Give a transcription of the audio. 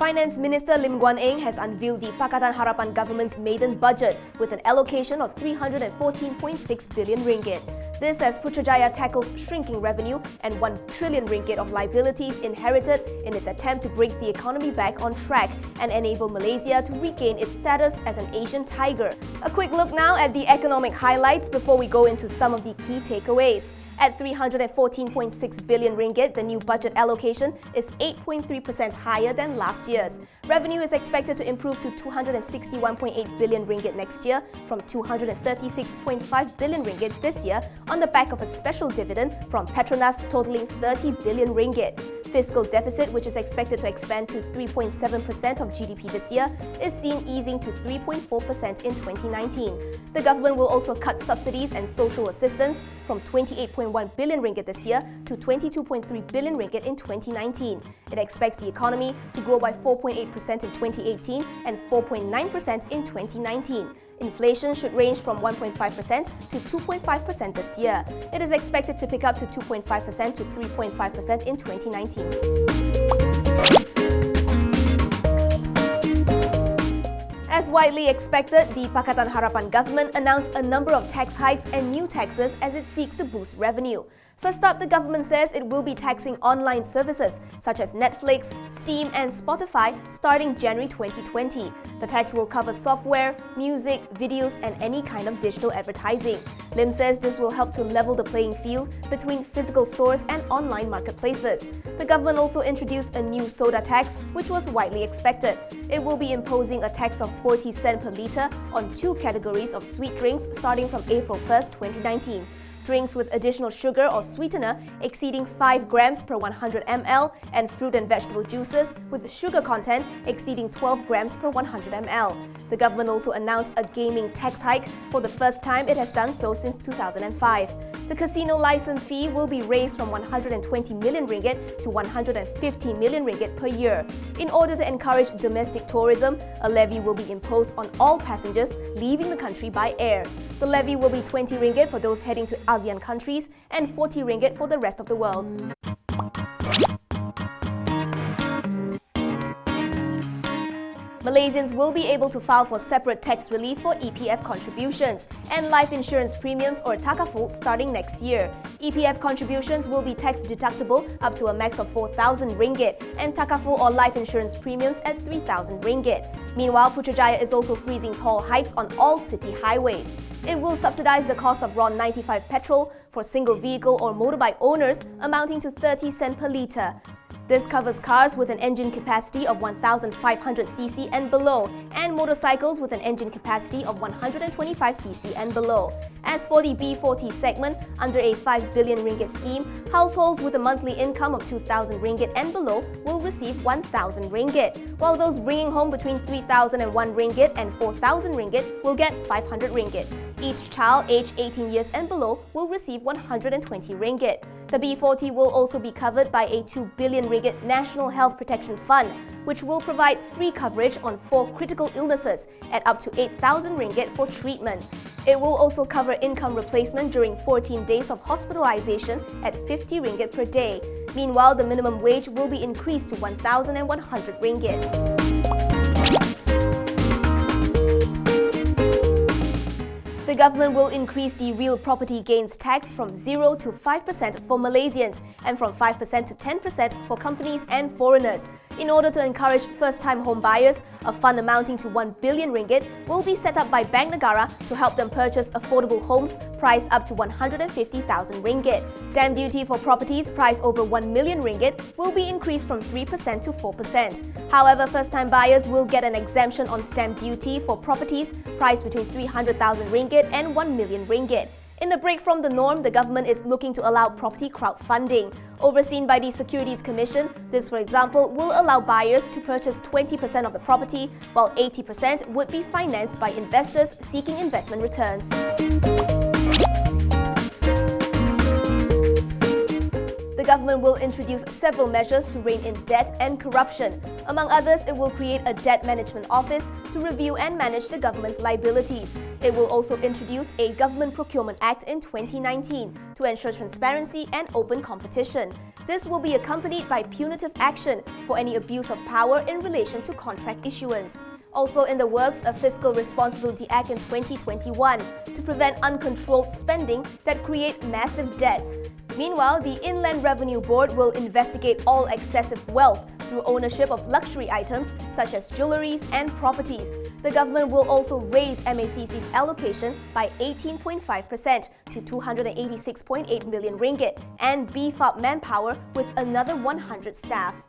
Finance Minister Lim Guan Eng has unveiled the Pakatan Harapan government's maiden budget with an allocation of 314.6 billion ringgit. This as Putrajaya tackles shrinking revenue and 1 trillion ringgit of liabilities inherited in its attempt to bring the economy back on track and enable Malaysia to regain its status as an Asian tiger. A quick look now at the economic highlights before we go into some of the key takeaways. At 314.6 billion ringgit, the new budget allocation is 8.3% higher than last year's. Revenue is expected to improve to 261.8 billion ringgit next year from 236.5 billion ringgit this year on the back of a special dividend from Petronas totaling 30 billion ringgit. Fiscal deficit, which is expected to expand to 3.7% of GDP this year, is seen easing to 3.4% in 2019. The government will also cut subsidies and social assistance from 28.1 billion ringgit this year to 22.3 billion ringgit in 2019. It expects the economy to grow by 4.8% in 2018 and 4.9% in 2019. Inflation should range from 1.5% to 2.5% this year. It is expected to pick up to 2.5% to 3.5% in 2019. As widely expected, the Pakatan Harapan government announced a number of tax hikes and new taxes as it seeks to boost revenue. First up, the government says it will be taxing online services such as Netflix, Steam and Spotify starting January 2020. The tax will cover software, music, videos and any kind of digital advertising. Lim says this will help to level the playing field between physical stores and online marketplaces. The government also introduced a new soda tax, which was widely expected. It will be imposing a tax of 40 cents per litre on 2 categories of sweet drinks starting from April 1st, 2019. Drinks with additional sugar or sweetener exceeding 5 grams per 100 ml and fruit and vegetable juices with sugar content exceeding 12 grams per 100 ml. The government also announced a gaming tax hike for the first time it has done so since 2005. The casino license fee will be raised from 120 million ringgit to 150 million ringgit per year. In order to encourage domestic tourism, a levy will be imposed on all passengers leaving the country by air. The levy will be 20 ringgit for those heading to ASEAN countries and 40 ringgit for the rest of the world. Malaysians will be able to file for separate tax relief for EPF contributions and life insurance premiums or takaful starting next year. EPF contributions will be tax deductible up to a max of 4,000 ringgit and takaful or life insurance premiums at 3,000 ringgit. Meanwhile, Putrajaya is also freezing toll hikes on all city highways. It will subsidize the cost of RON 95 petrol for single vehicle or motorbike owners amounting to 30 cents per litre. This covers cars with an engine capacity of 1,500cc and below, and motorcycles with an engine capacity of 125cc and below. As for the B40 segment, under a 5 billion ringgit scheme, households with a monthly income of 2,000 ringgit and below will receive 1,000 ringgit, while those bringing home between 3,001 ringgit and 4,000 ringgit will get 500 ringgit. Each child aged 18 years and below will receive 120 ringgit. The B40 will also be covered by a 2 billion ringgit National Health Protection Fund, which will provide free coverage on 4 critical illnesses at up to 8,000 ringgit for treatment. It will also cover income replacement during 14 days of hospitalization at 50 ringgit per day. Meanwhile, the minimum wage will be increased to 1,100 ringgit. The government will increase the real property gains tax from 0 to 5% for Malaysians and from 5% to 10% for companies and foreigners. In order to encourage first-time home buyers, a fund amounting to 1 billion ringgit will be set up by Bank Negara to help them purchase affordable homes priced up to 150,000 ringgit. Stamp duty for properties priced over 1 million ringgit will be increased from 3% to 4%. However, first-time buyers will get an exemption on stamp duty for properties priced between 300,000 ringgit and 1 million ringgit. In a break from the norm, the government is looking to allow property crowdfunding. Overseen by the Securities Commission, this, for example, will allow buyers to purchase 20% of the property, while 80% would be financed by investors seeking investment returns. The government will introduce several measures to rein in debt and corruption. Among others, it will create a debt management office to review and manage the government's liabilities. It will also introduce a Government Procurement Act in 2019 to ensure transparency and open competition. This will be accompanied by punitive action for any abuse of power in relation to contract issuance. Also in the works, a Fiscal Responsibility Act in 2021 to prevent uncontrolled spending that create massive debts. Meanwhile, the Inland Revenue Board will investigate all excessive wealth through ownership of luxury items such as jewelleries and properties. The government will also raise MACC's allocation by 18.5% to 286.8 million ringgit and beef up manpower with another 100 staff.